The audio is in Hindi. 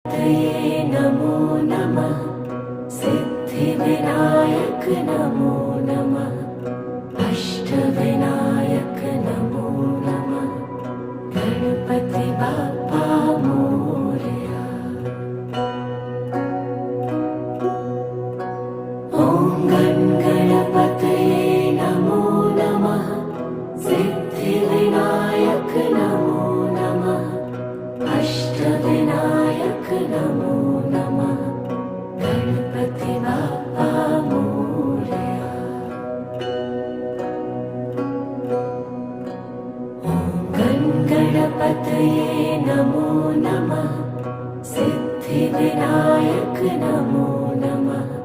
तये नमो नमः। सिद्धिविनायक नमो नमः। अष्टविनायक नमो नमः। गणपति बाप्पा मोरया। ॐ गणपतये नमो नमः। सिद्धिविनायक नमो नमः। अष्टविनायक नमो नमः। गणपति बाप्पा मोरया। ॐ गणपतये नमो नमः। सिद्धिविनायक नमो नमः।